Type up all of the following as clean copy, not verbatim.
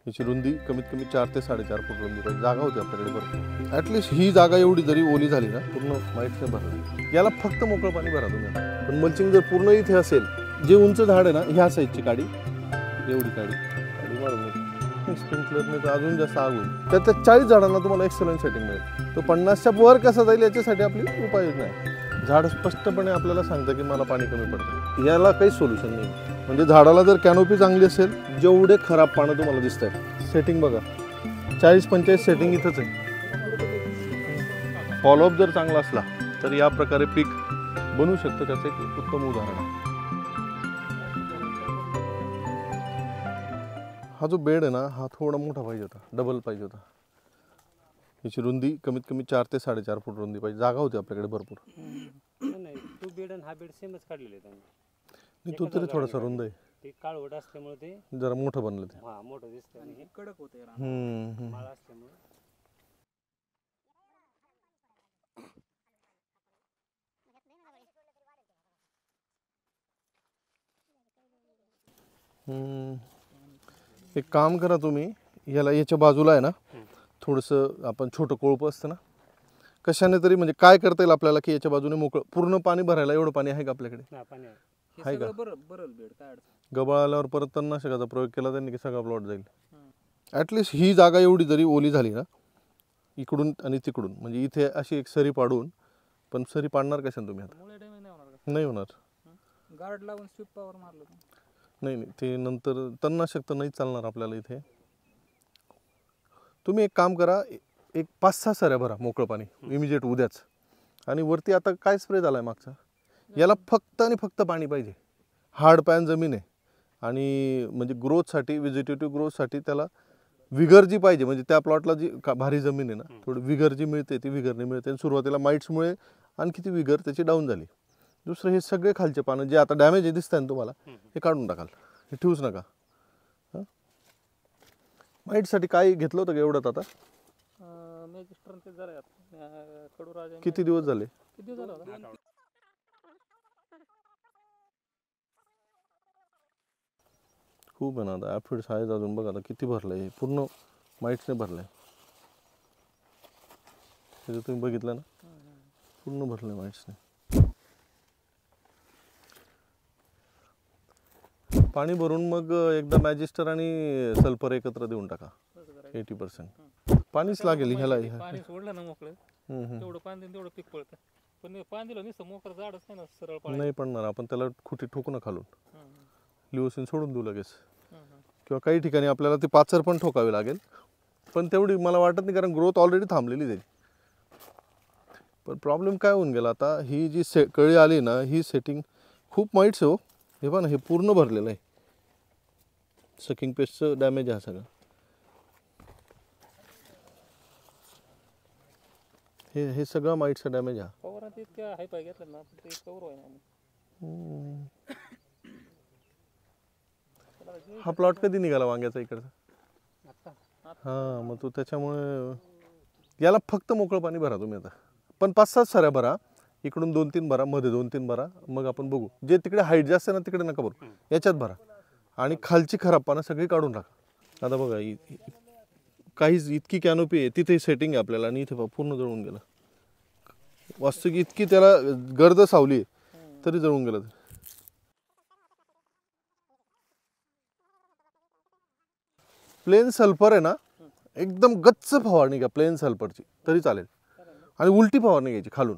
याची रुंदी कमीत कमी 4 ते 4.5 फूट रुंदी पाहिजे. जागा होती आपल्याकडे भरपूर. ॲटलिस्ट ही जागा एवढी जरी ओली झाली ना पूर्ण माईटने भरली. याला फक्त मोकळं पाणी भरा तुम्ही. पण मल्चिंग जर पूर्ण इथे असेल, जे उंच झाड आहे ना ह्या साईजची काडी, एवढी काडी मारून स्प्रिंकलरने तर अजून जास्त आग होईल. त्यातल्या 40 झाडांना तुम्हाला एक्सलंट सेटिंग मिळेल. तो 50च्या वर कसा जाईल याच्यासाठी आपली उपाययोजना आहे. झाड स्पष्टपणे आपल्याला सांगतं की मला पाणी कमी पडतं. याला काही सोल्युशन नाही. म्हणजे झाडाला जर कॅनोपी चांगली असेल, जेवढे खराब पानं तुम्हाला दिसत आहे, सेटिंग बघा 40-45 सेटिंग इथंच आहे. फॉलोअप जर चांगला असला तर या प्रकारे पीक बनवू शकतं. त्याचं एक उत्तम उदाहरण आहे. हा जो बेड आहे ना हा थोडा मोठा पाहिजे होता, डबल पाहिजे होता. याची रुंदी कमीत कमी 4 ते 4.5 फूट रुंदी पाहिजे. जागा होती आपल्याकडे भरपूर. नाही तो बेड आणि हा बेड सेमच काढलेले त्यांनी. तो तरी थोडासा रुंद आहे. ते काळवट असल्यामुळे ते जरा मोठं बनलं ते. हा मोठं दिसतं आणि हे कडक होते माळ असल्यामुळे. एक काम करा तुम्ही, याला याच्या बाजूला आहे ना थोडंसं आपण छोटं कोळपं असतं ना, कशाने तरी म्हणजे काय करता येईल आपल्याला की याच्या बाजूने मोकळं पूर्ण पाणी भरायला एवढं पाणी आहे का आपल्याकडे? आहे का? गबाळ आल्यावर परत तणनाशकाचा प्रयोग केला त्यांनी की सगळा प्लॉट जाईल. ॲटलिस्ट ही जागा एवढी जरी ओली झाली ना इकडून आणि तिकडून, म्हणजे इथे अशी एक सरी पाडून, पण सरी पाडणार कशाने तुम्ही आता? नाही होणार. गार्ड लावून स्वीप पॉवर मारलं नाही नाही, ते नंतर तणनाशक तर नाही चालणार आपल्याला इथे. तुम्ही एक काम करा, एक 5-6 सऱ्या भरा मोकळं पाणी इमिजिएट उद्याच. आणि वरती आता काय स्प्रे झाला आहे मागचा, याला फक्त आणि फक्त पाणी पाहिजे. हार्ड पॅन जमीन आहे आणि म्हणजे ग्रोथसाठी, व्हेजिटेटिव्ह ग्रोथसाठी त्याला विगर जी पाहिजे, म्हणजे त्या प्लॉटला जी भारी जमीन आहे ना थोडी विगर जी मिळते ती विगरने मिळते. आणि सुरुवातीला माईट्समुळे आणखी ती विगर त्याची डाऊन झाली. दुसरं हे सगळे खालचे पानं जे आता डॅमेज दिसत आहे ना तुम्हाला, हे काढून टाकाल, हे ठेवूच नका. माईटसाठी काय घेतलं होतं का एवढं आता? किती दिवस झाले? खूप आहे ना आता. ॲफिड्स आहेत अजून. बघा आता किती भरलंय, पूर्ण माईट्सने भरलंय. हे तुम्ही बघितलं ना, पूर्ण भरलंय माईट्सने. पाणी भरून मग एकदा मॅजिस्टर आणि सल्फर एकत्र देऊन टाका 80%. पाणीच लागेल ह्याला. पाणी सोडलं ना मोकळं तेवढं पाणी तेवढं पीक पळतं. पण पाणी दिलं नाही मोकळं झाडच नाही ना सरळ पाणी नाही पडणार. आपण त्याला खुटी ठोकून खालून लिओसिन सोडून देऊ लगेच. किंवा काही ठिकाणी आपल्याला ती पाचर पण ठोकावी लागेल, पण तेवढी मला वाटत नाही, कारण ग्रोथ ऑलरेडी थांबलेली त्याची. पण प्रॉब्लेम काय होऊन गेला आता, ही जी कळी आली ना ही सेटिंग खूप माईट्स हो. हे पहा ना, हे पूर्ण भरलेलं आहे. सकिंग पेस्टचं डॅमेज आहे सगळं. हे सगळं माईटचं डॅमेज आहे. हा प्लॉट कधी निघाला वांग्याचा इकडचा? हा, मग तो त्याच्यामुळे याला फक्त मोकळं पाणी भरा तुम्ही आता. पण 5-7 सऱ्या भरा, इकडून 2-3 भरा, मध्ये 2-3 भरा. मग आपण बघू. जे तिकडे हाईट जास्त आहे ना तिकडे नका भरू, याच्यात भरा. आणि खालची खराब पानं सगळी काढून टाका. आता बघा काहीच इतकी कॅनोपी आहे, तिथे सेटिंग आहे आपल्याला, आणि इथे पूर्ण जळून गेलं. वास्तविक इतकी त्याला गर्द सावली आहे तरी जळून गेलं. प्लेन सल्फर आहे ना, एकदम गच्च फवारणी घ्या प्लेन सल्फरची तरी चालेल. आणि उलटी फवारणी घ्यायची खालून.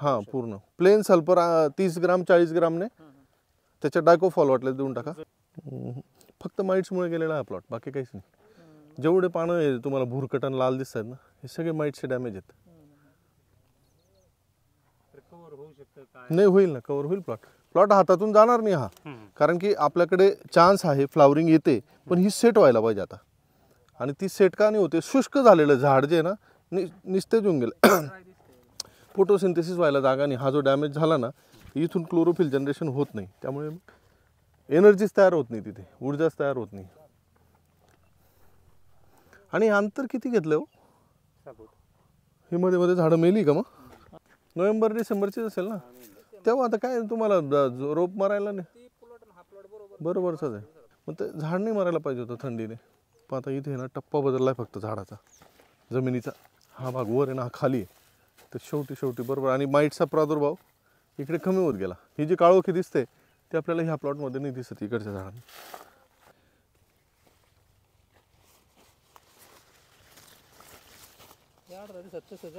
हां, पूर्ण प्लेन सल्फर 30 ग्राम 40 ग्रामने त्याच्या डायकोफॉल वाटलं देऊन टाका. फक्त माईट्समुळे गेलेला हा प्लॉट, बाकी काहीच नाही. जेवढे पानं आहे तुम्हाला भुरकट आणि लाल दिसत आहेत ना, हे सगळे माईट्सचे डॅमेज आहेत. नाही होईल ना, कव्हर होईल. प्लॉट हातातून जाणार नाही हा, कारण की आपल्याकडे चान्स आहे, फ्लावरिंग येते, पण ही सेट व्हायला पाहिजे आता. आणि ती सेट का नाही होते, शुष्क झालेलं झाड जे आहे ना निस्तेज होऊन गेलं. फोटोसिंथेसिस व्हायला जागा नाही. हा जो डॅमेज झाला ना, इथून क्लोरोफिल जनरेशन होत नाही, त्यामुळे एनर्जीच तयार होत नाही, तिथे ऊर्जाच तयार होत नाही. आणि अंतर किती घेतलं हो? ही मध्ये मध्ये झाडं मेली का? मग नोव्हेंबर डिसेंबरचीच असेल ना, तेव्हा आता काय तुम्हाला रोप मारायला नाही. बरोबरच आहे. मग ते झाड नाही मरायला पाहिजे होतं थंडीने. पण आता इथे ना टप्पा बदलला आहे फक्त झाडाचा, जमिनीचा. हा भाग वर आहे ना, हा खाली आहे. तर शेवटी बरोबर. आणि माईटचा प्रादुर्भाव इकडे कमी होत गेला. ही जी काळोखी दिसते ते आपल्याला ह्या प्लॉटमध्ये नाही दिसत इकडच्या झाडांना.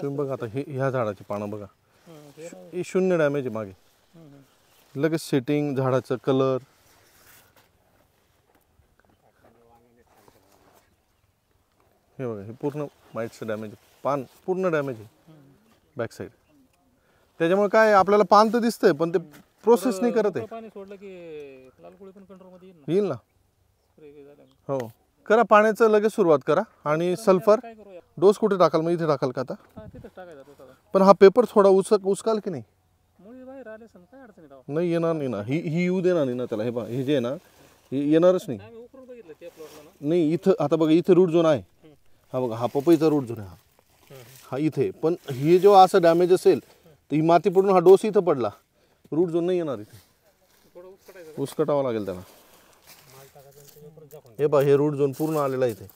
तुम्ही बघा आता ह्या झाडाची पानं बघा, हे शून्य डॅमेज आहे मागे. लगेच सेटिंग, झाडाचं कलर. हे बघा, हे पूर्ण माईटचं डॅमेज आहे. पान पूर्ण डॅमेज आहे बॅक साईड. त्याच्यामुळे काय आपल्याला पान तर दिसतंय पण ते प्रोसेस नाही करत आहे. पाणी सोडलं की लाल कोळी पण कंट्रोल मध्ये येईल ना. स्प्रे झाल्याने. हो करा, पाण्याचं लगेच सुरुवात करा. आणि सल्फर काय करूया? डोस कुठे टाकाल? मग इथे टाकाल का आता? हा तिथंच टाकायचा तो सगळा. पण हा पेपर थोडा उचकाल की नाही? मुळी बाहेर आले सण काय अडचणी राव. नाही येणार नाही ना, ही येऊ देणार नाही ना त्याला. हे पहा, हे जे आहे ना, हे येणारच नाही. आम्ही उकरून बघितलं त्या प्लॉटला ना. नाही इथं आता बघा, इथं रूट झोन आहे. हा बघा, हा पपईचा रूट झोन आहे. हा इथे. पण हे जेव्हा असं डॅमेज असेल तर ही माती पडून हा डोस इथं पडला, रूट झोन नाही येणार इथे. थोडं उचकाटायचं. उसकटावं लागेल त्याला. हे पहा, हे रूट झोन पूर्ण आलेला इथे.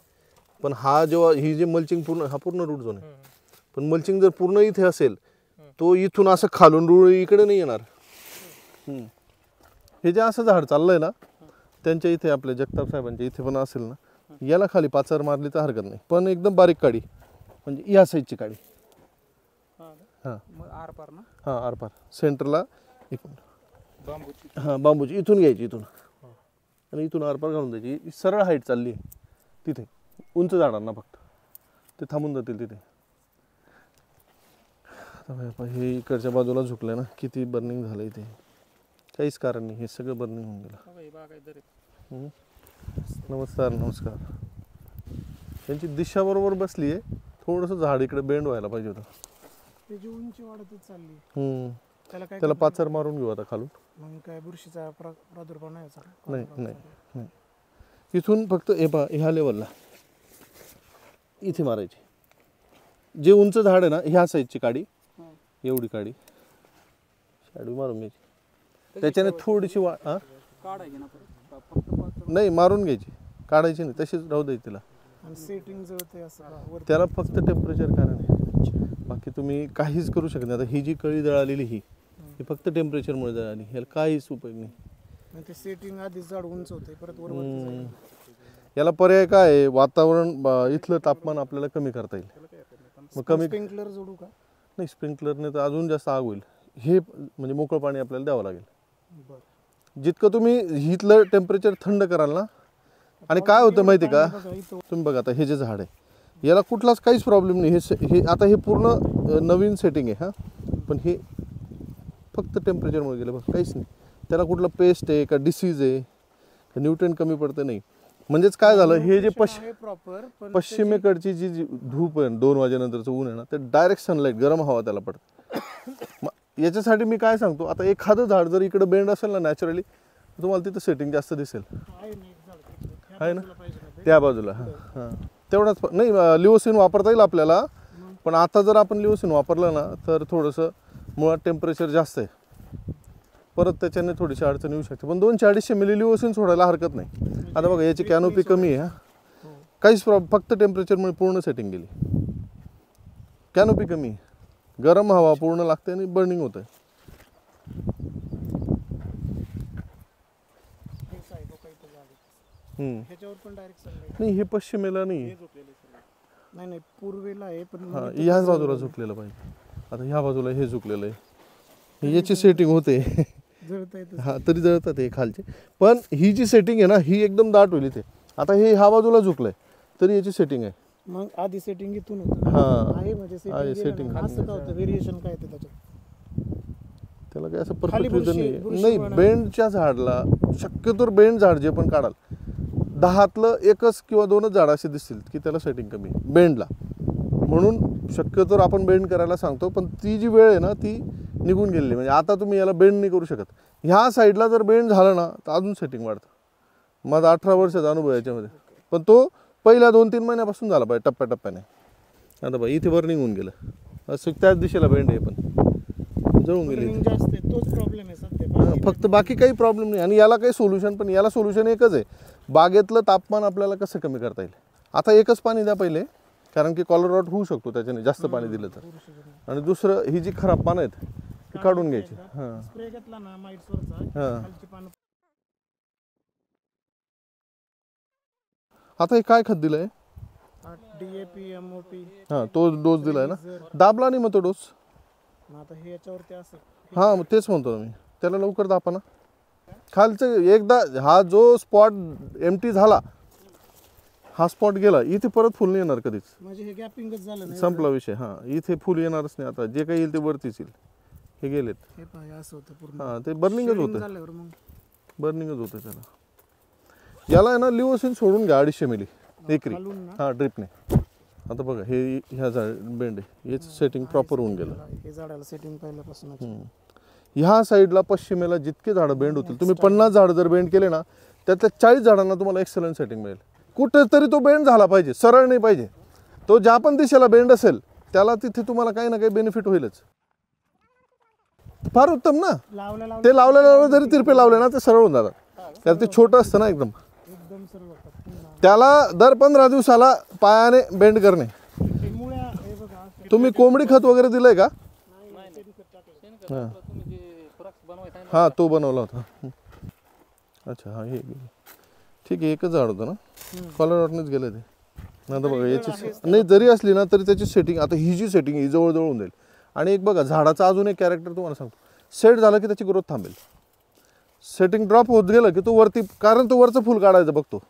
पण हा जेव्हा ही जे मल्चिंग पूर्ण, हा पूर्ण रूट झोन आहे. पण मल्चिंग जर पूर्ण इथे असेल तो इथून असं खालून रूळ इकडे नाही येणार. हे जे असं झाड चाललंय ना, त्यांच्या इथे आपल्या जगताप साहेबांच्या इथे पण असेल ना, याला खाली पाचार मारली तर हरकत नाही. पण एकदम बारीक काडी, म्हणजे या साईडची काडी. हां मग आरपार ना. हां आरपार सेंटरला बांबूची. हां बांबूची इथून घ्यायची, इथून आणि इथून आरपार घालून द्यायची. सरळ हाईट चालली आहे तिथे, उंच झाडांना फक्त ते थांबून जातील तिथे. हे इकडच्या बाजूला झुकलं ना, किती बर्निंग झालं इथे. काहीच कारण नाही, हे सगळं बर्निंग होऊन गेलं. नमस्कार नमस्कार. त्यांची दिशा बरोबर बसली आहे. थोडंसं झाड इकडे बेंड व्हायला पाहिजे होतं. त्याची उंची वाढतच चालली. त्याला पाचर मारून घेऊ आता खालून. मग काय बुरशीचा प्रादुर्भाव नाही याचा? नाही. इथून फक्त हे पहा, ह्या लेवलला इथे मारायची. जे उंच झाड आहे ना, ह्या साईजची काडी, एवढी काडी शाडू मारून घ्यायची. त्याच्याने थोडीशी काढायची ना परत? नाही मारून घ्यायची, काढायची नाही, तशीच राहू द्यायची तिला. सेटिंग जळते असं त्याला फक्त टेम्परेचर कारण आहे, बाकी तुम्ही काहीच करू शकत नाही. आता ही जी कळी जळालेली ही फक्त टेम्परेचरमुळे जळाली, ह्याला काहीच उपयोग नाही. ते सेटिंग आधीच झाड उंच होते, परत वर याला पर्याय काय आहे? वातावरण इथलं तापमान आपल्याला कमी करता येईल. मग कमी स्प्रिंकलर जोडू का? नाही, स्प्रिंकलरने तर अजून जास्त आग होईल. हे म्हणजे मोकळं पाणी आपल्याला द्यावं लागेल. जितकं तुम्ही इथलं टेम्परेचर थंड कराल ना. आणि काय होतं माहिती आहे का, तुम्ही बघा आता हे जे झाड आहे याला कुठलाच काहीच प्रॉब्लेम नाही. हे आता हे पूर्ण नवीन सेटिंग आहे. हां पण हे फक्त टेम्परेचरमुळे गेलं बस, काहीच नाही. त्याला कुठलं पेस्ट आहे का डिसीज आहे का न्यूट्रन कमी पडतं नाही. म्हणजेच काय झालं, हे जे पश्चिमेकडची जी धूप आहे 2 वाजेनंतरचं ऊन आहे ना, ते डायरेक्ट सनलाईट गरम हवा त्याला पडतं. याच्यासाठी मी काय सांगतो, आता एखादं झाड जर इकडे बेंड असेल ना नॅचरली, तुम्हाला तिथं सेटिंग जास्त दिसेल. आहे ना त्या बाजूला. हां तेवढाच नाही, लिओसिन वापरता येईल आपल्याला. पण आता जर आपण लिओसिन वापरलं ना तर थोडंसं मुळात टेम्परेचर जास्त आहे, परत त्याच्याने थोडीशी अडचण येऊ शकते. पण 200-250 मिली लिओसिन सोडायला हरकत नाही. आता बघा याची कॅनोपी कमी आहे. काहीच फक्त टेम्परेचरमुळे पूर्ण सेटिंग गेली. कॅनोपी कमी आहे, गरम हवा पूर्ण लागते आणि बर्निंग होतं. नाही हे पश्चिमेला नाही, नाही पूर्वेला आहे. पण हां ह्याच बाजूला झुकलेलं पाहिजे. आता ह्या बाजूला हे झुकलेलं आहे, याची सेटिंग होते. हां तरी जळतात हे खालचे. पण ही जी सेटिंग आहे ना, ही एकदम दाट होईल इथे. आता हे ह्या बाजूला झुकलंय तरी याची सेटिंग आहे. मग आधी सेटिंग इथून होतं. हां आहे म्हणजे सेटिंग असं काय होतं, व्हेरिएशन काय येतं त्याच्यात? त्याला काय असं परफेक्ट रिझन नाही. बेंडच्या झाडला शक्यतो बेंड झाड जे पण काढाल 10तलं 1 किंवा 2च झाड असे दिसतील की त्याला सेटिंग कमी बेंडला. म्हणून शक्यतो आपण बेंड करायला सांगतो. पण ती जी वेळ आहे ना ती निघून गेलेली. म्हणजे आता तुम्ही याला बेंड नाही करू शकत. ह्या साईडला जर बेंड झालं ना तर अजून सेटिंग वाढतं. माझा 18 वर्षाचा अनुभव याच्यामध्ये. पण तो पहिल्या 2-3 महिन्यापासून झाला पाहिजे टप्प्याटप्प्याने. आता बाई इथे बर्निंग होऊन गेलं, असं त्याच दिशेला बेंड आहे पण जळून गेली. तोच प्रॉब्लेम आहे सध्या. फक्त बाकी काही प्रॉब्लेम नाही. आणि याला काही सोल्युशन, पण याला सोल्युशन एकच आहे, बागेतलं तापमान आपल्याला कसं कमी करता येईल. आता एकच पाणी द्या पहिले, कारण की कॉलर रॉट होऊ शकतो त्याच्याने जास्त पाणी दिलं तर. आणि दुसरं ही जी खराब पानं आहेत ती काढून घ्यायची. हां स्प्रे घेतला ना माईट्सवरचा, हां. खालची पानं. आता हे काय खत दिलंय? DAP MOP. हां तो डोस दिलाय ना. दाबला नाही मग तो डोस. आता हे याच्यावरती असं हां मग तेच म्हणतो मी, त्याला लवकर दापा ना. खालचं एकदा हा जो स्पॉट एम्प्टी झाला, हा स्पॉट गेला, इथे परत फुल नाही येणार कधीच. म्हणजे हे गॅपिंगच झालं नाही. संपला विषय. हां इथे फुल येणारच नाही. आता जे काही येईल ते वरतीच येईल. हे गेलेत. हे पहा असं होतं पूर्ण. हां ते बर्निंगच Shading होतं. झाल्यावर मग बर्निंगच होतं त्याला. याला आहे ना लिओसिन सोडून घ्या 250 मिली एकरी. खालून ना हां ड्रिपने. आता बघा हे ह्या बेंड आहे, याचं सेटिंग प्रॉपर होऊन गेलं. हे झाडाला सेटिंग पहिल्यापासूनच. ह्या साईडला पश्चिमेला जितके झाडं बेंड होतील, तुम्ही 50 झाडं जर बेंड केले ना, त्यातल्या 40 झाडांना तुम्हाला एक्सलंट सेटिंग मिळेल. कुठेतरी तो बेंड झाला पाहिजे, सरळ नाही पाहिजे. तो ज्या पण दिशेला बेंड असेल त्याला तिथे तुम्हाला काही ना काही बेनिफिट होईलच. फार उत्तम ना. लावल्या ते लावलेल्या जरी तिरपे लावले ना ते सरळ होऊन जातात, कारण ते छोटं असतं ना एकदम. एकदम सर्व होतात. त्याला दर 15 दिवसाला पायाने बेंड करणे. हे मुळ्या हे बघा तुम्ही कोंबडी खत वगैरे दिलंय का? हां तुम्ही जे खुराक बनवायचं आहे हां तो बनवला होता. अच्छा हां हे ठीक आहे. एकच झाड होतं ना, कॉलर रॉटनेच गेलं ते. आता बघा याची नाही जरी असली ना तरी त्याची सेटिंग, आता ही जी सेटिंग ही जवळजवळ होऊन जाईल. आणि एक बघा झाडाचा अजून एक कॅरेक्टर तुम्हाला सांगतो, सेट झालं की त्याची ग्रोथ थांबेल. सेटिंग ड्रॉप होत गेलं की तो वरती, कारण तो वरचं फुल काढायचं बघतो.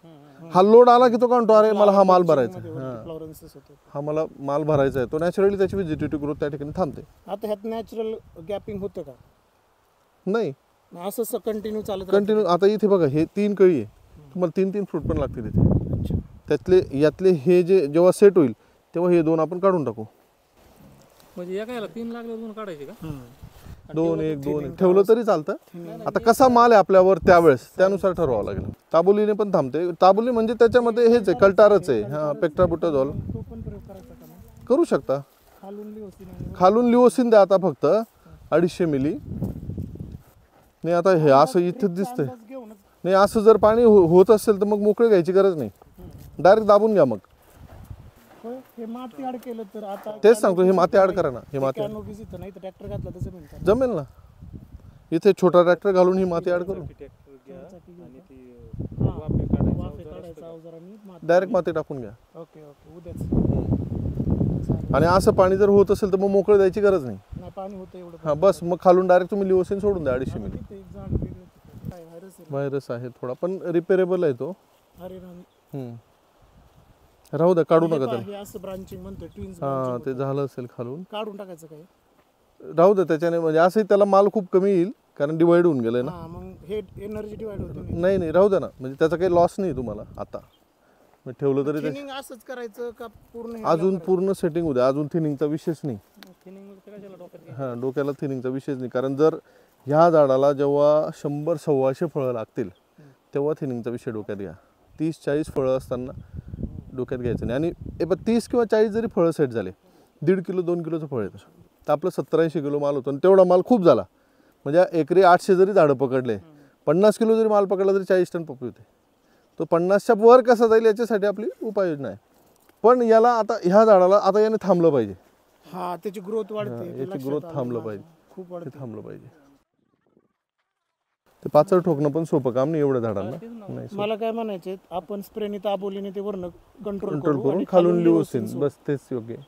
हा लोड आला की तो काढतो, अरे मला हा माल भरायचा आहे. हां फ्लॉरन्सेस होते. हा मला माल भरायचा आहे, तो नॅचरली त्याची व्हिजिटेटिव्ह ग्रोथ त्या ठिकाणी थांबते. आता ह्यात नॅचरल गॅपिंग होतं का? नाही असं कंटिन्यू चालत कंटिन्यू. आता इथे बघा हे 3 कळी आहे, तुम्हाला 3 फ्रूट पण लागतील इथे. अच्छा. त्यातले यातले हे जे जेव्हा सेट होईल तेव्हा हे 2 आपण काढून टाकू. म्हणजे एका याला 3 लागले 2 काढायचे का? 2 1 2 1 ठेवलं तरी चालतं. आता कसा माल आहे आपल्यावर त्यावेळेस त्यानुसार ठरवावं लागेल. ताबोलीने पण थांबते. ताबोली म्हणजे त्याच्यामध्ये हेच आहे, कल्टारच आहे. हां पेक्टाबुटाझॉल तो पण प्रयोग करायचा का मग? करू शकता. खालून लिओसिन आणि खालून लिओसिन द्या आता फक्त 250 मिली. नाही आता हे असं इथेच दिसतंय. अंदाज घेऊनच. नाही असं जर पाणी होत असेल तर मग मोकळे घ्यायची गरज नाही, डायरेक्ट दाबून घ्या. मग होय, हे माती ऍड केलं तर आता तेच सांगतो, हे माती ऍड करा ना. हे माती कॅनोपीज इथं नाही तर ट्रॅक्टर घातला तर जमेल का? जमेल ना. इथे छोटा ट्रॅक्टर घालून ही माती ऍड करू, आणि ती हां. वाफे काढायचं वाफे अवजार काढायचा असतं. अवजार आणि माती. डायरेक्ट माती टाकून घ्या. ओके ओके उद्याच. आणि असं पाणी जर होत असेल तर मग मोकळं द्यायची गरज नाही. नाही पाणी होतं एवढं. हां बस मग खालून डायरेक्ट तुम्ही लिओसिन सोडून द्या 250 मिली. तिथे एक झाड वेगळं तिथं. काय व्हायरस आहे? व्हायरस आहे थोडा, पण रिपेरेबल आहे तो. अरे राम. राहू द्या, काढू हे नका पहा, त्याला. हे असं ब्रांचिंग म्हणतोय ट्विन्स. हां ते झालं असेल खालून, काढून टाकायचं काय? राहू द्या त्याच्याने. म्हणजे असंही त्याला माल खूप कमी येईल, कारण डिवाइड होऊन गेलंय ना. हां मग हे एनर्जी डिवाइड होते नाही. नाही नाही राहू द्या ना, म्हणजे त्याचा काही लॉस नाही तुम्हाला. आता मग ठेवलं तरी ते थिनिंग असंच करायचं का पूर्ण हे अजून करायचं? पूर्ण सेटिंग होऊ द्या. अजून थिनिंगचा विषयच नाही. थिनिंग मध्ये कशाला डोक्यात घ्यायचं? हां डोक्याला थिनिंगचा विषयच नाही. कारण जर ह्या झाडाला जेव्हा 100-125 फळं लागतील तेव्हा थिनिंगचा विषय डोक्यात घ्या. 30-40 फळं असताना डोक्यात घ्यायचं नाही. आणि 30 किंवा 40 जरी फळं सेट झाले, 1.5 किलो 2 किलोचं फळ येतं, तर आपलं 70-80 किलो माल होतो. आणि तेवढा माल खूप झाला म्हणजे एकरी 800 जरी झाडं पकडले, 50 किलो जरी माल पकडला तरी 40 टन पपई होते. तो 50च्या वर कसा जाईल याच्यासाठी आपली उपाययोजना आहे. पण याला आता ह्या झाडाला आता याने थांबलं पाहिजे. हा त्याची ग्रोथ वाढते. हां, ते याची लक्षात ग्रोथ आलं थांबलं माझ्या. पाहिजे. खूप ते वाढते. थांबलं पाहिजे. ते पाचळ ठोकणं पण सोपं काम नाही एवढ्या झाडांना. नाही मला काय म्हणायचे, आपण स्प्रेने ताबोलीने ते वरनं कंट्रोल कंट्रोल करू करून आणि खालून लिओसिन लिओसिन, बस तेच योग्य आहे.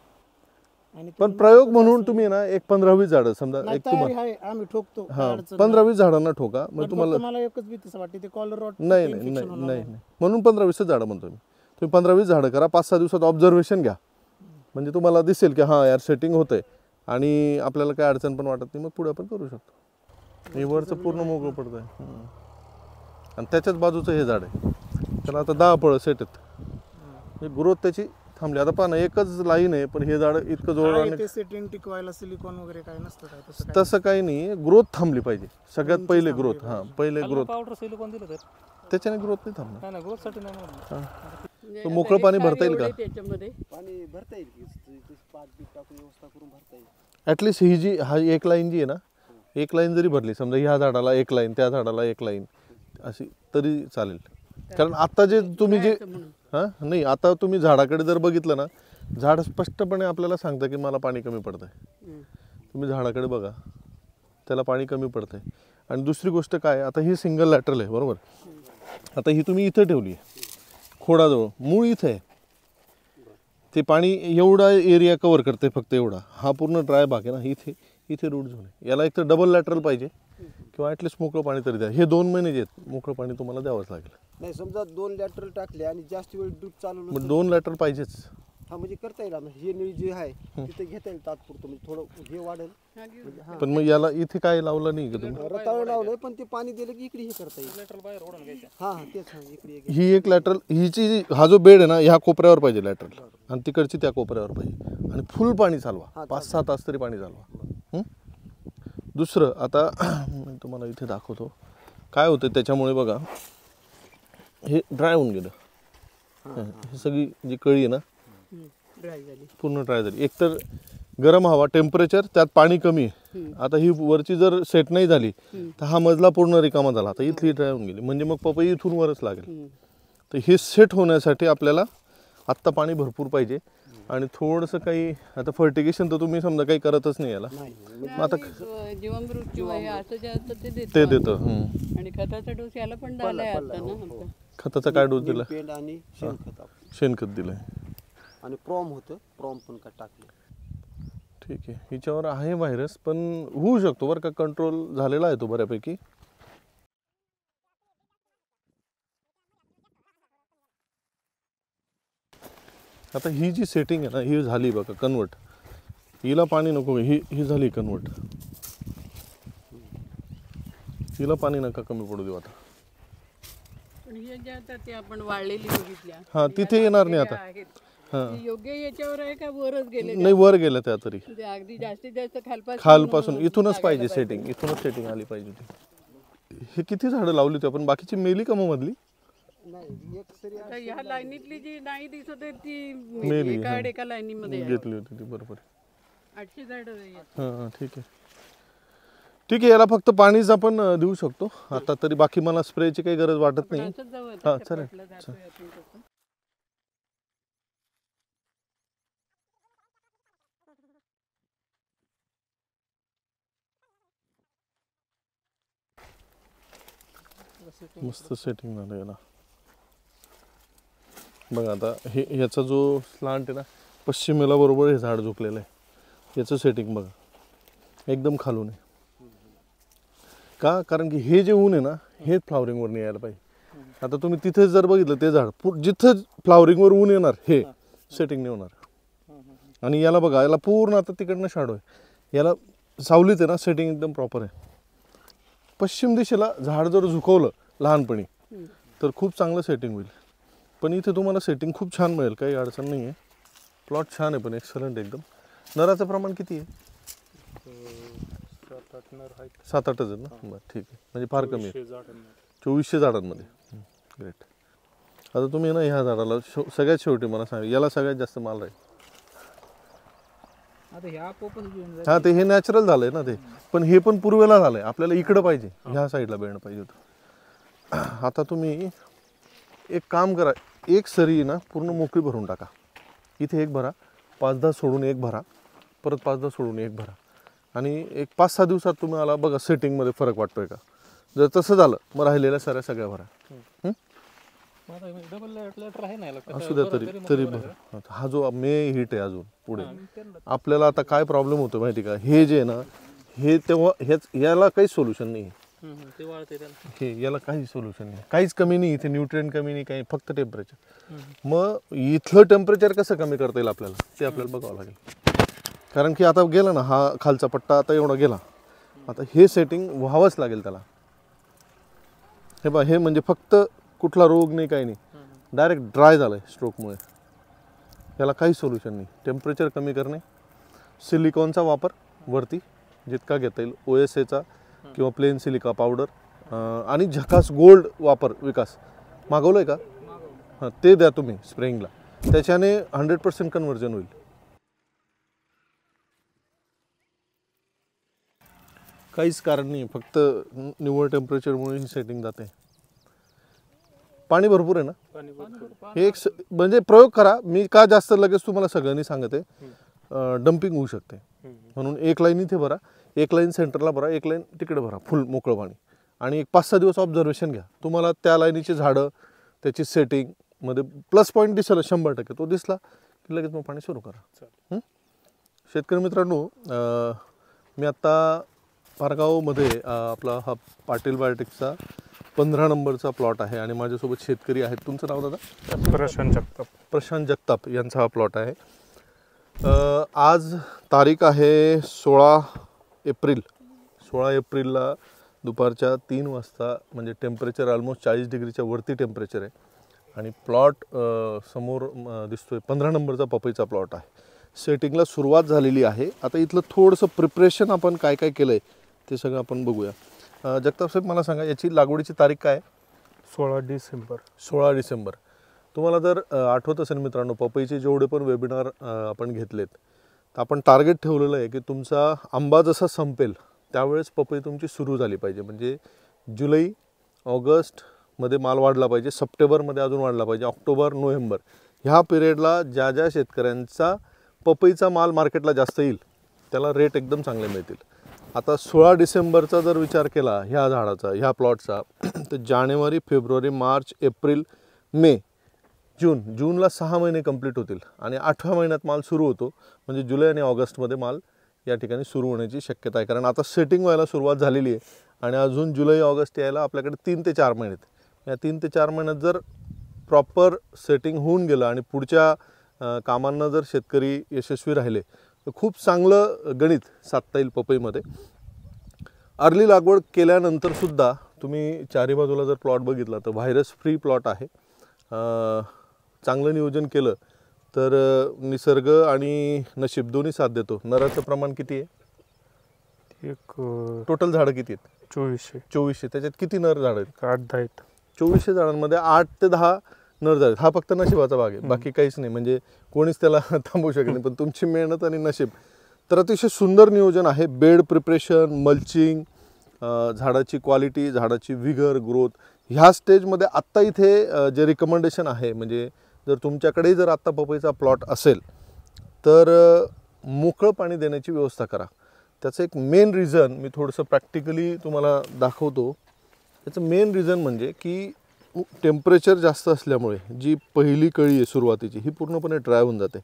आणि पण तुम्ही प्रयोग म्हणून तुम्ही ना एक 15-20 झाडं समजा, नाही, एक तयारी तुम्हाला आहे, आम्ही ठोकतो. काय हां अडचण नाही. 15-20 झाडांना ठोका. पण मग फक्त तुम्हाला मला एकच भीती वाटते, ते कॉलर रॉट नाही नाही नाही नाही नाही म्हणून 15-20 झाडं म्हणतो मी. तुम्ही 15-20 झाडं करा, 5-6 दिवसात ऑब्झर्वेशन घ्या. म्हणजे तुम्हाला दिसेल की हां यार सेटिंग होतंय आणि आपल्याला काय अडचण पण वाटत नाही. मग पुढे आपण करू शकतो. हे वरचं पूर्ण मोकळं पडतं आहे. आणि त्याच्याच बाजूचं हे झाड आहे, त्याला आता 10 फळं सेट आहेत. ग्रोथ त्याची थांबली. आता पहा ना एकच लाईन आहे, पण हे झाड इतकं जोराने. ते सेटिंग टिकवायला सिलिकॉन वगैरे काय नसतं काय तसं काय? तसं काही नाही, ग्रोथ थांबली पाहिजे सगळ्यात पहिले. ग्रोथ हां पहिले ग्रोथ, पावडर सिलिकॉन दिलं तर त्याच्याने ग्रोथ नाही थांबणार. नाही ना, ग्रोथ साठी नाही म्हणून. तो मोकळं पाणी भरता येईल का? त्याच्यामध्ये पाणी भरता येईल की पाच बीट टाकून व्यवस्था करून भरता येईल. ॲटलिस्ट ही जी हा एक लाईन जी आहे ना, एक लाईन जरी भरली, समजा ह्या झाडाला एक लाईन, त्या झाडाला एक लाईन, अशी तरी चालेल. कारण आता जे तुम्ही जे म्हणून. हां नाही आता तुम्ही झाडाकडे जर बघितलं ना, झाड स्पष्टपणे आपल्याला सांगतं की मला पाणी कमी पडतं आहे. तुम्ही झाडाकडे बघा, त्याला पाणी कमी पडतं आहे. आणि दुसरी गोष्ट काय, आता ही सिंगल लॅटरल आहे बरोबर. आता ही तुम्ही इथं ठेवली आहे खोडाजवळ, मूळ इथं आहे, ते पाणी एवढा एरिया कव्हर करते फक्त एवढा. हा पूर्ण ड्राय भाग आहे ना, इथे इथे रूट झोन आहे. याला एक तर डबल लॅटरल पाहिजे किंवा ॲटलिस्ट मोकळं पाणी तरी द्या. हे 2 महिने जे आहेत मोकळं पाणी तुम्हाला द्यावंच लागेल. नाही समजा 2 लॅटरल टाकले आणि जास्त वेळ ड्रिप चालवलं मग तर- 2 लॅटरल पाहिजेच. हा म्हणजे करता येईल आम्हाला. हे निळी जे आहे तिथे घेता येईल तात्पुरतं, म्हणजे थोडं हे वाढेल. म्हणजे हा पण मग याला इथे काय लावलं नाही का तुम्ही? रताळ लावलंय पण ते पाणी दिलं की इकडे हे करता येईल. लेटर बाहेर ओढून घ्यायचं. हा हा तेच, हा इकडे एक ही एक लॅटरल, हा जो बेड आहे ना ह्या कोपऱ्यावर पाहिजे लॅटरल, आणि तिकडची त्या कोपऱ्यावर पाहिजे. आणि फुल पाणी चालवा, 5-6 तास तरी पाणी चालवा. दुसरं आता मी तुम्हाला इथे दाखवतो काय होतं त्याच्यामुळे. बघा हे ड्राय होऊन गेलं, ही सगळी जी कळी आहे ना ड्राय झाली. पूर्ण ड्राय झाली. एकतर गरम हवा, टेम्परेचर, त्यात पाणी कमी आहे. आता ही वरची जर सेट नाही झाली तर हा मजला पूर्ण रिकामा झाला. आता इथली ड्राय होऊन गेली, म्हणजे मग पपई इथून वरच लागेल. तर हे सेट होण्यासाठी आपल्याला आत्ता पाणी भरपूर पाहिजे. आणि थोडंसं काही आता फर्टिगेशन तर तुम्ही समजा काही करतच नाही याला, आता आम्ही जीवामृत किंवा हे असं जे असतं ते ते देतो. देतं. आणि खताचा डोस याला पण झालाय आता ना आमचा. खताचा काय डोस दिला? पेंड आणि शेणखत आपलं. शेणखत दिलंय. आणि प्रॉम होतं, प्रॉम पण का टाकलं. ठीक आहे, हिच्यावर आहे व्हायरस पण होऊ शकतो बरं का, कंट्रोल झालेला आहे तो बऱ्यापैकी. आता ही जी सेटिंग आहे ना ही झाली बघा कन्वर्ट. हिला पाणी नको, ही झाली कन्वर्ट. हिला पाणी नका कमी पडू देऊ आता. पण हे जे आता ते आपण वाळलेली बघितल्या हा तिथे येणार नाही आता. आहेत. हा ते योग्य याच्यावर आहे का वरच गेले नाही वर गेलं त्या तरी. ते अगदी जास्तीत जास्त खालपासून इथूनच पाहिजे सेटिंग, इथूनच सेटिंग आली पाहिजे ती. हे किती झाडं लावली होती आपण, बाकीची मेली का मग मधली? नाही एक सरी आता ह्या लाईनीतली जी नाही दिसत आहे ती मेली, एका लाईनीमध्ये आहे. घेतली होती ती बरोबर. 800 झाडं आहेत. हां ठीक आहे, ठीक आहे. याला फक्त पाणीच आपण देऊ शकतो आता तरी, बाकी मला स्प्रेची काही गरज वाटत नाही. असंच जाऊ आता, हा, त्या चालेल. पाटला जातोय आपण तसं. मस्त सेटिंग झालं याला. बघा आता हे ह्याचा जो स्लांट आहे ना पश्चिमेला बरोबर हे झाड झुकलेलं आहे. याचं सेटिंग बघा एकदम खालून आहे. का? कारण की हे जे ऊन आहे ना हे फ्लॉवरिंगवर नाही यायला पाहिजे. आता तुम्ही तिथेच जर बघितलं ते झाड जिथं फ्लॉवरिंगवर ऊन येणार हे सेटिंग नाही होणार. आणि याला बघा, याला पूर्ण आता तिकडनं शाडो आहे, याला सावलीत आहे ना सेटिंग एकदम प्रॉपर आहे. पश्चिम दिशेला झाड जर झुकवलं लहानपणी तर खूप चांगलं सेटिंग होईल. पण इथे तुम्हाला सेटिंग खूप छान मिळेल, काही अडचण नाही आहे. प्लॉट छान आहे पण एक्सलंट एकदम. नराचं प्रमाण किती आहे? 7-8 नर आहेत. 7-8च आहेत ना. बरं ठीक आहे, म्हणजे फार कमी आहे. 2400 झाडांमध्ये. 2400 झाडांमध्ये. ग्रेट. आता तुम्ही ना ह्या झाडाला सगळ्यात शेवटी मला सांगा, याला सगळ्यात जास्त माल राहील. आता हे आपोआपच घेऊन जाईल. हा ते हे नॅचरल झालंय ना ते, पण हे पण पूर्वेला झालंय. आपल्याला इकडं पाहिजे, ह्या साईडला बेंड पाहिजे होतं. आता तुम्ही एक काम करा, एक सरी ना पूर्ण मोकळी भरून टाका. इथे एक भरा, 5-10 सोडून एक भरा, परत 5-10 सोडून एक भरा. आणि एक 5-6 दिवसात तुम्हाला बघा सेटिंगमध्ये फरक वाटतोय का. जर तसं झालं मग राहिलेल्या सगळ्या भरा. डबल लेटर आहे ना याला. असू द्या तरी बरं. हा जो मे हिट आहे अजून पुढे आपल्याला आता काय प्रॉब्लेम होतो माहिती का, हे जे आहे ना हे तेव्हा याला काहीच सोल्युशन नाही. ते वाळते त्याला. हे याला काहीच सोल्युशन नाही, काहीच कमी नाही इथे, न्यूट्रिएंट कमी नाही काही, फक्त टेम्परेचर. मग इथलं टेम्परेचर कसं कमी करता येईल आपल्याला ते आपल्याला बघावं लागेल. कारण की आता गेला ना हा खालचा पट्टा, आता एवढा गेला, आता हे सेटिंग व्हावंच लागेल त्याला. हे बघा, हे म्हणजे फक्त कुठला रोग नाही काही नाही, डायरेक्ट ड्राय झालं आहे स्ट्रोकमुळे. याला काही सोल्युशन नाही. टेम्परेचर कमी करणे, सिलिकॉनचा वापर वरती जितका घेता येईल, OSAचा किंवा प्लेन सिलिका पावडर, आणि झकास गोल्ड वापर. विकास मागवलं आहे का? हां ते द्या तुम्ही स्प्रेइंगला, त्याच्याने 100% कन्व्हर्जन होईल. काहीच कारण नाही, फक्त निव्वळ टेम्परेचरमुळे ही सेटिंग जाते. पाणी भरपूर आहे ना? पाणी भरपूर. हे एक म्हणजे प्रयोग करा. मी का जास्त लगेच तुम्हाला सगळ्यांनी सांगते, डम्पिंग होऊ शकते. म्हणून एक लाईन इथे भरा, एक लाईन सेंटरला भरा, एक लाईन तिकडे भरा, फुल मोकळं पाणी. आणि एक 5-6 दिवस ऑब्झर्वेशन घ्या. तुम्हाला त्या लाईनीची झाडं, त्याची सेटिंगमध्ये प्लस पॉईंट दिसेल 100%. तो दिसला की लगेच मग पाणी सुरू करा. शेतकरी मित्रांनो, मी आत्ता पारगावमध्ये आपला हा पाटील बायोटेकचा 15 नंबरचा प्लॉट आहे आणि माझ्यासोबत शेतकरी आहेत. तुमचं नाव दादा? प्रशांत जगताप. प्रशांत जगताप यांचा हा प्लॉट आहे. आज तारीख आहे 16 एप्रिल. 16 एप्रिलला दुपारच्या 3 वाजता, म्हणजे टेम्परेचर ऑलमोस्ट 40 डिग्रीच्या वरती टेम्परेचर आहे. आणि प्लॉट समोर दिसतोय 15 नंबरचा पपईचा प्लॉट आहे. सेटिंगला सुरुवात झालेली आहे. आता इथलं थोडंसं प्रिपरेशन आपण काय काय केलं आहे ते सगळं आपण बघूया. जगताप साहेब, मला सांगा, याची लागवडीची तारीख काय आहे? 16 डिसेंबर. 16 डिसेंबर. तुम्हाला जर आठवत असेल मित्रांनो, पपईचे जेवढे पण वेबिनार आपण घेतलेत, तर आपण टार्गेट ठेवलेलं आहे की तुमचा आंबा जसा संपेल त्यावेळेस पपई तुमची सुरू झाली पाहिजे. म्हणजे जुलै ऑगस्टमध्ये माल वाढला पाहिजे, सप्टेंबरमध्ये अजून वाढला पाहिजे, ऑक्टोबर नोव्हेंबर ह्या पिरियडला ज्या ज्या शेतकऱ्यांचा पपईचा माल मार्केटला जास्त येईल त्याला रेट एकदम चांगले मिळतील. आता 16 डिसेंबरचा जर विचार केला ह्या झाडाचा, ह्या प्लॉटचा, तर जानेवारी, फेब्रुवारी, मार्च, एप्रिल, मे, जूनला 6 महिने कंप्लीट होतील आणि 8व्या महिन्यात माल सुरू होतो. म्हणजे जुलै आणि ऑगस्टमध्ये माल या ठिकाणी सुरू होण्याची शक्यता आहे. कारण आता सेटिंग व्हायला सुरुवात झालेली आहे आणि अजून जुलै ऑगस्ट यायला आपल्याकडे 3 ते 4 महिने आहेत. या 3 ते 4 महिन्यात जर प्रॉपर सेटिंग होऊन गेलं आणि पुढच्या कामांना जर शेतकरी यशस्वी राहिले तर खूप चांगलं गणित साधता येईल पपईमध्ये. अर्ली लागवड केल्यानंतरसुद्धा तुम्ही चारी बाजूला जर प्लॉट बघितला तर व्हायरस फ्री प्लॉट आहे. चांगलं नियोजन केलं तर निसर्ग आणि नशीब दोन्ही साथ देतो. नराचं प्रमाण किती आहे? एक टोटल झाडं किती आहेत? 2400. त्याच्यात किती नर झाडं आहेत? 8-10 आहेत. 2400 झाडांमध्ये 8 ते 10 नर झाड आहेत. हा फक्त नशिबाचा भाग आहे, बाकी काहीच नाही. म्हणजे कोणीच त्याला थांबवू शकत नाही, पण तुमची मेहनत आणि नशीब. तर अतिशय सुंदर नियोजन आहे. बेड प्रिपरेशन, मल्चिंग, झाडाची क्वालिटी, झाडाची विगर, ग्रोथ ह्या स्टेजमध्ये आत्ता इथे जे रिकमेंडेशन आहे, म्हणजे जर तुमच्याकडेही जर आत्ता पपईचा प्लॉट असेल तर मोकळं पाणी देण्याची व्यवस्था करा. त्याचं एक मेन रिझन मी थोडंसं प्रॅक्टिकली तुम्हाला दाखवतो. त्याचं मेन रिझन म्हणजे की टेम्परेचर जास्त असल्यामुळे जी पहिली कळी आहे सुरुवातीची ही पूर्णपणे ड्राय होऊन जाते.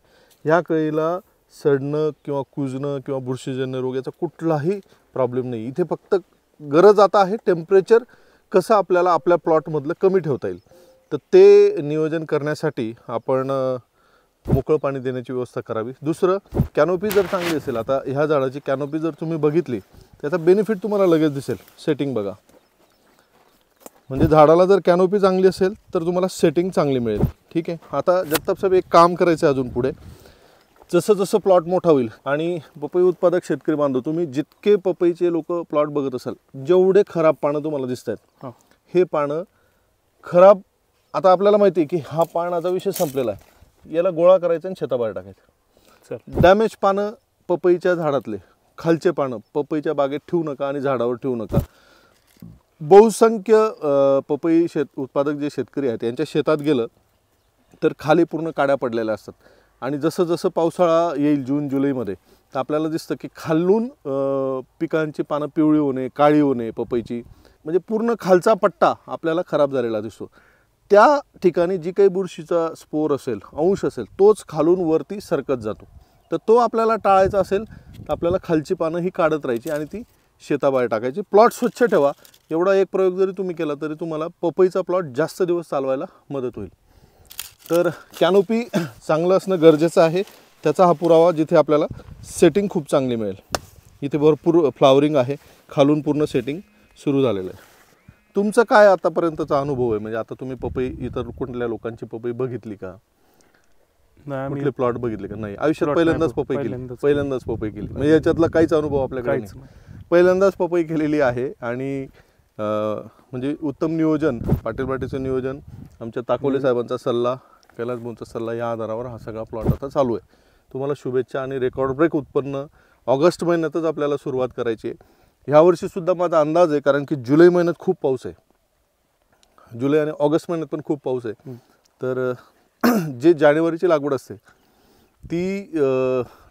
ह्या कळीला सडणं किंवा कुजणं किंवा बुरशीजन्य रोग याचा कुठलाही प्रॉब्लेम नाही. इथे फक्त गरज आता आहे टेम्परेचर कसं आपल्याला आपल्या प्लॉटमधलं कमी ठेवता येईल. तर ते नियोजन करण्यासाठी आपण मोकळं पाणी देण्याची व्यवस्था करावी. दुसरं, कॅनोपी जर चांगली असेल, आता ह्या झाडाची कॅनोपी जर तुम्ही बघितली त्याचा बेनिफिट तुम्हाला लगेच दिसेल. सेटिंग बघा, म्हणजे झाडाला जर कॅनोपी चांगली असेल तर तुम्हाला सेटिंग चांगली मिळेल. ठीक आहे. आता जगताप साहेब, एक काम करायचं आहे अजून पुढे. जसं जसं प्लॉट मोठा होईल आणि पपई उत्पादक शेतकरी बांधव, तुम्ही जितके पपईचे लोक प्लॉट बघत असाल, जेवढे खराब पानं तुम्हाला दिसत आहेत, हे पानं खराब, आता आपल्याला माहिती आहे की हा पानाचा विषय संपलेला आहे, याला गोळा करायचा आणि शेताबाहेर टाकायचं. डॅमेज पानं पपईच्या झाडातले, खालचे पानं पपईच्या बागेत ठेवू नका आणि झाडावर ठेवू नका. बहुसंख्य पपई उत्पादक जे शेतकरी आहेत यांच्या शेतात गेलं तर खाली पूर्ण काड्या पडलेल्या असतात आणि जसं जसं पावसाळा येईल जून जुलैमध्ये तर आपल्याला दिसतं की खालून पिकांची पानं पिवळी होणे, काळी होणे पपईची, म्हणजे पूर्ण खालचा पट्टा आपल्याला खराब झालेला दिसतो. त्या ठिकाणी जी काही बुरशीचा स्पोर असेल, अंश असेल, तोच खालून वरती सरकत जातो. तर तो आपल्याला टाळायचा असेल तर आपल्याला खालची पानं ही काढत राहायची आणि ती शेताबाहेर टाकायची. प्लॉट स्वच्छ ठेवा. एवढा एक प्रयोग जरी तुम्ही केला तरी तुम्हाला पपईचा प्लॉट जास्त दिवस चालवायला मदत होईल. तर कॅनोपी चांगलं असणं गरजेचं आहे. त्याचा हा पुरावा जिथे आपल्याला सेटिंग खूप चांगली मिळेल. इथे भरपूर फ्लावरिंग आहे, खालून पूर्ण सेटिंग सुरू झालेलं आहे. तुमचं काय आतापर्यंतचा अनुभव आहे? म्हणजे आता तुम्ही पपई इतर कुठल्या लोकांची पपई बघितली का? कुठले प्लॉट बघितले का? नाही, आयुष्यात पहिल्यांदाच पपई केली. पहिल्यांदाच पपई केली म्हणजे याच्यातला काहीच अनुभव आपल्याकडे नाही. पहिल्यांदाच पपई केलेली आहे आणि म्हणजे उत्तम नियोजन, पाटील बाटीचं नियोजन, आमच्या ताकोले साहेबांचा सल्ला, कैलास भाऊंचा सल्ला, या आधारावर हा सगळा प्लॉट आता चालू आहे. तुम्हाला शुभेच्छा आणि रेकॉर्ड ब्रेक उत्पन्न ऑगस्ट महिन्यातच आपल्याला सुरुवात करायची आहे. ह्यावर्षीसुद्धा माझा अंदाज आहे, कारण की जुलै महिन्यात खूप पाऊस आहे. जुलै आणि ऑगस्ट महिन्यात पण खूप पाऊस आहे. तर जे जानेवारीची लागवड असते ती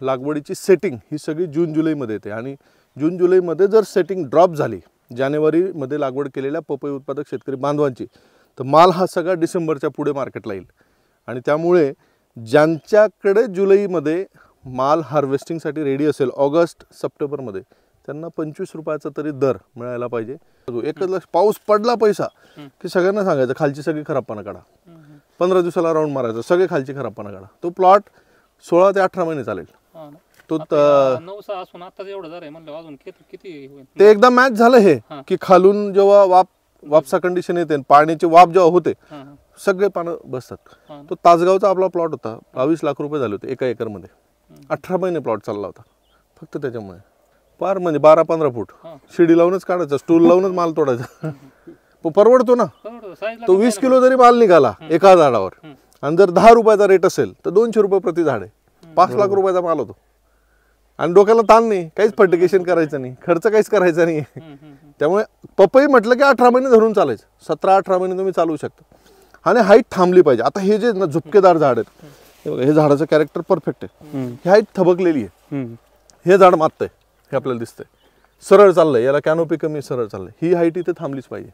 लागवडीची सेटिंग ही सगळी जून जुलैमध्ये येते. आणि जून जुलैमध्ये जर सेटिंग ड्रॉप झाली जानेवारीमध्ये लागवड केलेल्या पपई उत्पादक शेतकरी बांधवांची, तर माल हा सगळा डिसेंबरच्या पुढे मार्केटला येईल. आणि त्यामुळे ज्यांच्याकडे जुलैमध्ये माल हार्वेस्टिंगसाठी रेडी असेल ऑगस्ट सप्टेंबरमध्ये, त्यांना 25 रुपयाचा तरी दर मिळायला पाहिजे. एकच लक्ष, पाऊस पडला पैसा की सगळ्यांना सांगायचं खालची सगळी खराबपणा काढा. 15 दिवसाला राऊंड मारायचं, सगळे खालची खराबपणा काढा. तो प्लॉट 16 ते 18 महिने चालेल. तो 9-6 असून आता एवढं जर आहे म्हणलं अजून किती होईल? ते एकदा मॅच झालं हे की खालून जेव्हा वापसा कंडिशन येते, पाण्याची वाफ जेव्हा होते, सगळे पानं बसतात. तो तासगावचा आपला प्लॉट होता, 22 लाख रुपये झाले होते एका एकरमध्ये. 18 महिने प्लॉट चालला होता फक्त त्याच्यामुळे. पार म्हणजे 12-15 फूट शिडी लावूनच काढायचं, स्टूल लावूनच माल तोडायचा. परवडतो ना. तो 20 किलो जरी माल निघाला एका झाडावर, आणि जर 10 रुपयाचा रेट असेल तर 200 रुपये प्रति झाड आहे. 5 लाख रुपयाचा माल होतो. आणि डोक्याला ताण नाही, काहीच फर्टिगेशन करायचं नाही, खर्च काहीच करायचा नाही. त्यामुळे पपई म्हटलं की 18 महिने धरून चालायचं. 17-18 महिने तुम्ही चालवू शकता. आणि हाईट थांबली पाहिजे. आता हे जे झुपकेदार झाड आहेत, हे बघा, हे झाडाचं कॅरेक्टर परफेक्ट आहे. ही हाईट थबकलेली आहे. हे झाड माततंय, हे आपल्याला दिसतंय. सरळ चाललंय, याला कॅनोपी कमी, सरळ चाललंय. ही हाईट इथे थांबलीच पाहिजे.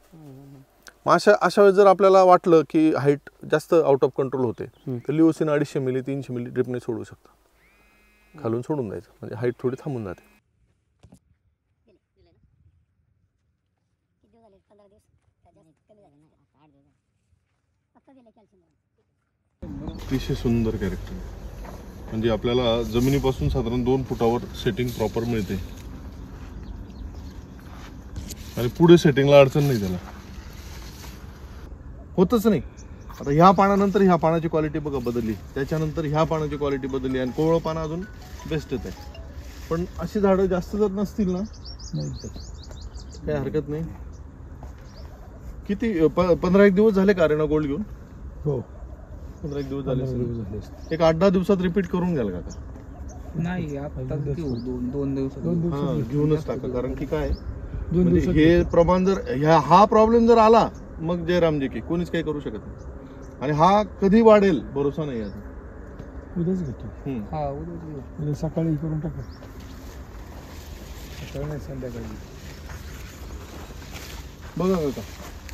मग अशा वेळेस जर आपल्याला वाटलं की हाईट जास्त आउट ऑफ कंट्रोल होते, तर लिओसिन 250 मिली 300 मिली ड्रिपने सोडू शकता. खालून सोडून द्यायचं, म्हणजे हाईट थोडी थांबून जाते. अतिशय सुंदर कॅरेक्टर, म्हणजे आपल्याला जमिनीपासून साधारण 2 फुटावर सेटिंग प्रॉपर मिळते. आणि पुढे सेटिंगला अडचण नाही, त्याला होतच नाही. आता ह्या पानानंतर ह्या पानाची क्वालिटी बघा बदलली, त्याच्यानंतर ह्या पानाची क्वालिटी बदलली, आणि कोवळं पानं अजून बेस्टच आहे. पण अशी झाडं जास्त जर नसतील ना, काही हरकत नाही. किती 15-1 दिवस झाले का रेना गोल्ड घेऊन? हो, 15-1 दिवस झाले. एक 8-10 दिवसात रिपीट करून घ्याल का? नाही आता दोन दिवसात हा, घेऊनच टाका. कारण की काय, म्हणजे हे प्रमाण जर हा प्रॉब्लेम जर आला, मग जयरामजी की कोणीच काही करू शकत नाही. आणि हा कधी वाढेल भरोसा नाही. आता उद्याच घेतो. हा, उद्या सकाळी करून टाका. सकाळी नाही, संध्याकाळी. बघा का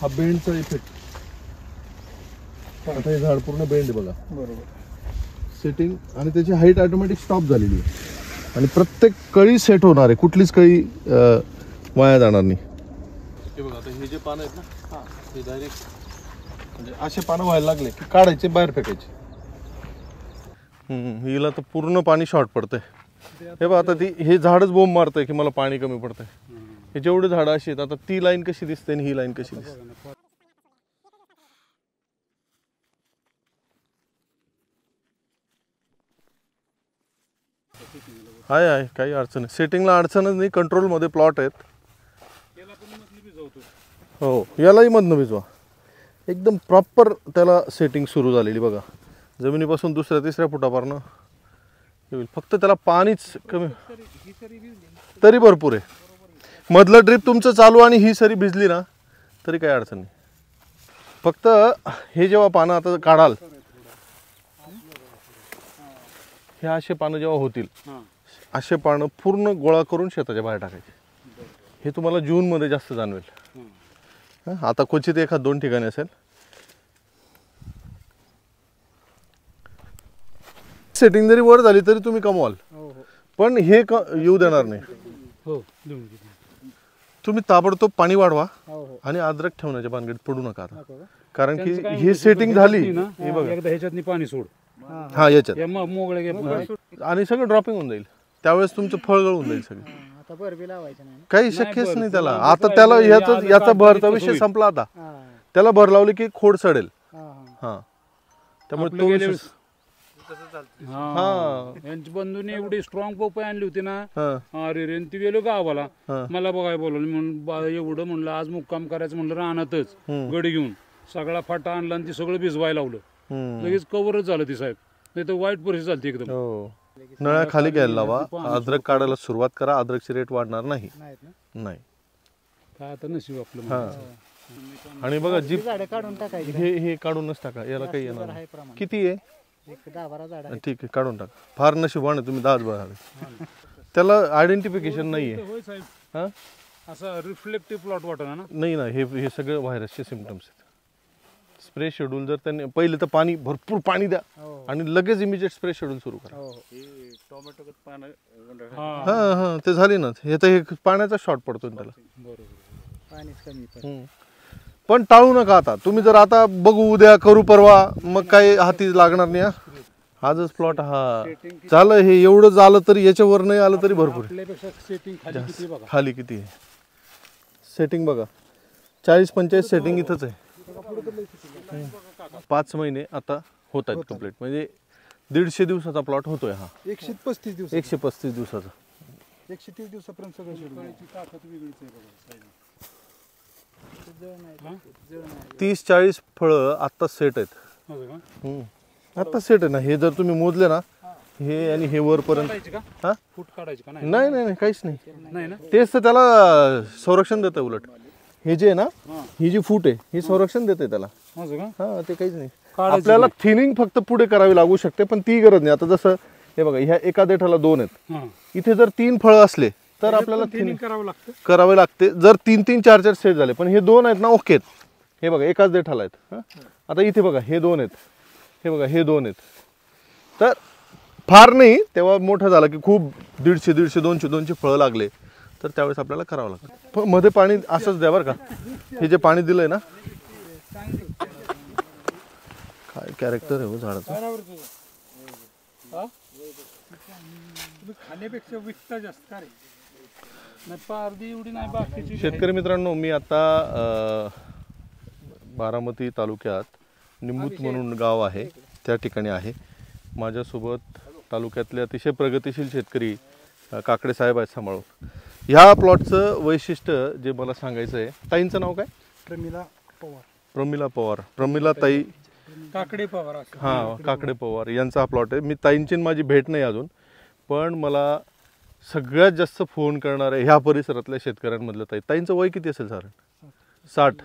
हा बेंडचा इफेक्ट. आता हे झाड पूर्ण बेंड बघा, बरोबर सेटिंग, आणि त्याची हाईट ऑटोमॅटिक स्टॉप झालेली आहे. आणि प्रत्येक कळी सेट होणार आहे, कुठलीच कळी वाया जाणार नाही. हे बघा, आता हे जे पानं आहेत ना, हे डायरेक्ट म्हणजे असे पानं व्हायला लागले की काढायचे, बाहेर फेकायचे. हिला तर पूर्ण पाणी शॉर्ट पडतंय. हे बघा, आता ती हे झाडच बोंब मारतंय की मला पाणी कमी पडतंय. हे जेवढे झाडं अशी आहेत, आता ती लाईन कशी दिसते आणि ही लाईन कशी दिसते. आहे काही अडचण नाही, सेटिंगला अडचणच नाही. कंट्रोलमध्ये प्लॉट आहेत. हो, यालाही मधनं भिजवा. एकदम प्रॉपर त्याला सेटिंग सुरू झालेली बघा. जमिनीपासून 2-3 फुटापारनं होईल. फक्त त्याला पाणीच कमी तरी भरपूर आहे. मधलं ड्रिप तुमचं चालू आणि ही सरी भिजली ना तरी काही अडचण नाही. फक्त हे जेव्हा पानं आता काढाल, हे असे पानं जेव्हा होतील, असे पानं पूर्ण गोळा करून शेताच्या बाहेर टाकायचे. हे तुम्हाला जूनमध्ये जास्त जाणवेल. आता क्वचित 1-2 ठिकाणी असेल. सेटिंग जरी वर झाली तरी तुम्ही कमवाल, पण हे येऊ देणार नाही. तुम्ही ताबडतोब पाणी वाढवा आणि अद्रक ठेवण्याच्या भानगडीत पडू नका आता. कारण की ही सेटिंग झाली, हे बघा, एकदा ह्याच्यातनी पाणी सोड. हा याच्यात, मोगळे आणि सगळं ड्रॉपिंग होऊन जाईल. त्यावेळेस तुमचं फळ गळून जाईल सगळं. आता भरबी लावायचं नाही. काही शक्यच नाही त्याला. आता त्याला याचा भरचा विषय संपला. आता त्याला भर लावली की खोड सडेल. हा, त्यामुळे तो विषय. यांची बंधूने एवढी स्ट्रॉंग पपई आणली होती ना, अरे रे, ती गेलो गावाला, मला बघाय बोलवलं. म्हणून एवढं म्हणलं आज मुक्काम करायचं म्हणलं रानातच गडी घेऊन सगळा फाटा आणला आणि ती सगळं भिजवायला लावलं. लगेच कव्हरच झालं ती साहेब. नाही तर वाईट परिस्थिती झाली एकदम. नळ्या खाली घ्यायला लावा, अद्रक काढायला सुरुवात करा. अद्रकची रेट वाढणार नाही. नाही काय आता नशीब आपलं. आणि बघा जी झाडं काढून टाकायची हे काढूनच टाका, याला काही येणार नाही. आहे प्रमाण किती आहे? एक 10-12 झाडं ठीक आहे, काढून टाका. फार नशिबाने तुम्ही 10-12 त्याला आयडेंटिफिकेशन नाही आहे. होय साहेब, हां असा रिफ्लेक्टिव्ह प्लॉट वाटणार ना. नाही ना, हे सगळं व्हायरसचे सिम्पटम्स आहेत. स्प्रे शेड्यूल जर त्यांनी पहिले तर पाणी भरपूर पाणी द्या आणि लगेच इमिजिएट स्प्रे शेड्यूल सुरू करा. हां हां ते झाले ना. हे तर हे पाण्याचा शॉर्ट पडतो त्याला. पाणीच कमी पण टाळू नका आता. तुम्ही जर आता बघू उद्या करू परवा मग काही हाती लागणार नाही. आजच प्लॉट हा झालं, हे एवढं झालं तरी याच्यावर नाही आलं तरी भरपूर आहे. आपल्यापेक्षा सेटिंग खाली किती बघा. खाली किती आहे सेटिंग बघा. 40-45 सेटिंग इथंच आहे. 5 महिने आता होत आहेत कम्प्लीट. म्हणजे 150 दिवसाचा प्लॉट होतोय हा. 135 दिवस 135 दिवसाचा. 130 दिवसापर्यंत सगळं शेड्यूल. ताकद वेगळीच आहे बघा साहेब. 30-40 फळं आत्ता सेट आहेत. हो का? आत्ता सेट आहे ना. हे जर तुम्ही मोजले ना, हे आणि हे वरपर्यंत काढायची का? हा फूट काढायची का? नाही नाही नाही नाही काहीच नाही. नाही ना. तेच तर त्याला संरक्षण देतं. उलट हे जे आहे ना, ही जी फूट आहे ही संरक्षण देते त्याला. हो का? हा ते काहीच नाही. काढायची आपल्याला थिनिंग फक्त पुढे करावी लागू शकते, पण ती गरज नाही. आता जसं हे बघा, ह्या एका देठाला 2 आहेत. हां. इथे जर 3 फळं असले तर आपल्याला थिनिंग करावं लागतं. करावे लागते. जर 3-3, 4-4 सेट झाले, पण हे 2 आहेत ना ओके आहेत. हे बघा एकाच देठाला आहेत. हा आता इथे बघा हे 2 आहेत. हे बघा हे 2 आहेत. तर फार नाही, तेव्हा मोठं झालं की खूप 150-150, 200 फळं लागले तर त्यावेळेस आपल्याला करावं लागतं. मध्ये पाणी असंच द्या बरं का. हे जे पाणी दिलंय ना, काय कॅरेक्टर आहे हो झाडाचं. खाण्यापेक्षा विकता जास्त का रे? नाही पारदी एवढी नाही बाकीची. शेतकरी मित्रांनो, मी आता बारामती तालुक्यात निंबूत म्हणून गाव आहे त्या ठिकाणी आहे. माझ्यासोबत तालुक्यातले अतिशय प्रगतिशील शेतकरी काकडे साहेब आहेत सांभाळून. ह्या प्लॉटचं वैशिष्ट्य जे मला सांगायचं आहे. ताईंचं नाव काय? प्रमिला पवार. प्रमिला पवार. प्रमिला ताई काकडे पवार. हां काकडे पवार यांचा हा प्लॉट आहे. मी ताईंची माझी भेट नाही अजून, पण मला सगळ्यात जास्त फोन करणारे ह्या परिसरातल्या शेतकऱ्यांमधलं ताईंचं वय किती असेल साधारण? 60.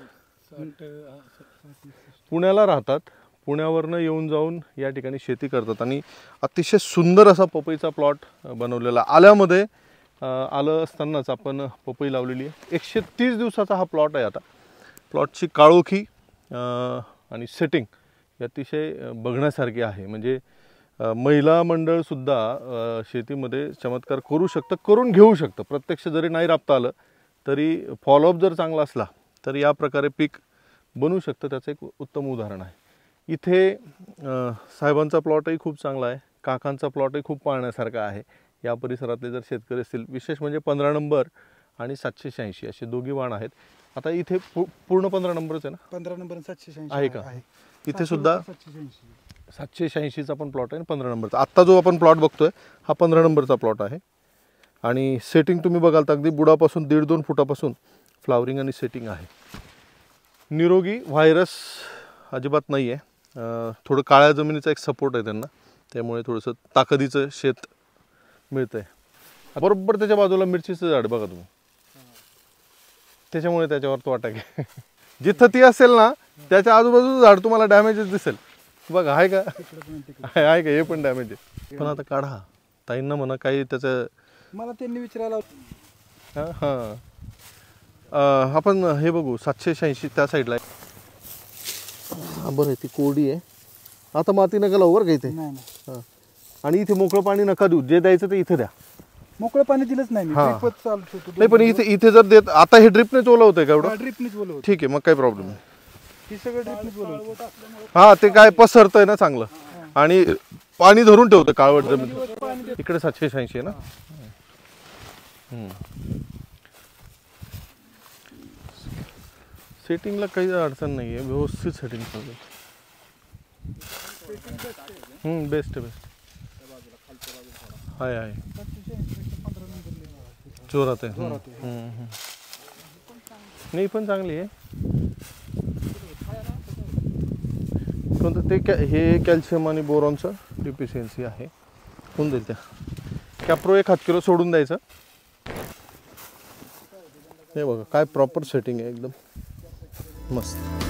पुण्याला राहतात. पुण्यावरनं येऊन जाऊन या ठिकाणी शेती करतात आणि अतिशय सुंदर असा पपईचा प्लॉट बनवलेला. आल्यामध्ये आलं असतानाच आपण पपई लावलेली आहे. 130 दिवसाचा हा प्लॉट आहे. आता प्लॉटची काळोखी आणि सेटिंग अतिशय बघण्यासारखी आहे. म्हणजे महिला मंडळसुद्धा शेतीमध्ये चमत्कार करू शकतं, करून घेऊ शकतं. प्रत्यक्ष जरी नाही राबता आलं तरी फॉलोअप जर चांगला असला तर या प्रकारे पीक बनवू शकतं. त्याचं एक उत्तम उदाहरण आहे. इथे साहेबांचा प्लॉटही खूप चांगला आहे. काकांचा प्लॉटही खूप पाहण्यासारखा आहे. या परिसरातले जर शेतकरी असतील, विशेष म्हणजे 15 नंबर आणि 786 असे दोघी वाण आहेत. आता इथे पूर्ण 15 नंबरच आहे ना? 15 नंबर 786 आहे का? इथे सुद्धा 786चा पण प्लॉट आहे आणि 15 नंबरचा. आत्ता जो आपण प्लॉट बघतोय हा 15 नंबरचा प्लॉट आहे. आणि सेटिंग तुम्ही बघाल तर अगदी बुडापासून 1.5-2 फुटापासून फ्लावरिंग आणि सेटिंग आहे. निरोगी, व्हायरस अजिबात नाही आहे. थोडं काळ्या जमिनीचा एक सपोर्ट आहे त्यांना, त्यामुळे थोडंसं ताकदीचं शेत मिळतं आहे. बरोबर त्याच्या बाजूला मिरचीचं झाड बघा तुम्ही, त्याच्यामुळे त्याच्यावर तो अटॅक आहे. जिथं ती असेल ना त्याच्या आजूबाजूचं झाड तुम्हाला डॅमेजेस दिसेल. बघा आहे का? आहे का? हे पण डॅमेज आहे. पण आता काढा. ताईंना म्हणा काही त्याचं. मला त्यांनी विचारायला हां हां आपण हे बघू 786 त्या साईडला आहे. हां बरं आहे, ती कोरडी आहे. आता माती नका लावू बरं का इथे. नाही हां आणि इथे मोकळं पाणी नका देऊ. जे द्यायचं ते इथे द्या. मोकळं पाणी दिलंच नाही मी. हां. ड्रिपच चालू होतो. नाही पण इथे जर देत आता हे ड्रिपनेच ओलं होतंय का एवढं? ड्रिपनीच बोलवतो. ठीक आहे, मग काही प्रॉब्लेम नाही. ही सगळं ड्रिपनीच बोलवतो. हां ते काय पसरतंय ना चांगलं आणि पाणी धरून ठेवतं काळवट जमीन. इकडे 786 आहे ना. सेटिंगला काही अडचण नाही आहे, व्यवस्थित सेटिंग चालू आहे. बेस्ट आहे, बेस्ट आहे. जोरात आहे. नाही पण चांगली आहे. कोणतं ते हे कॅल्शियम आणि बोरॉनचं डिफिशियन्सी आहे. होऊन जाईल. त्या कॅप्रो 1 किलो सोडून द्यायचं. हे बघा काय प्रॉपर सेटिंग आहे एकदम. मस्त.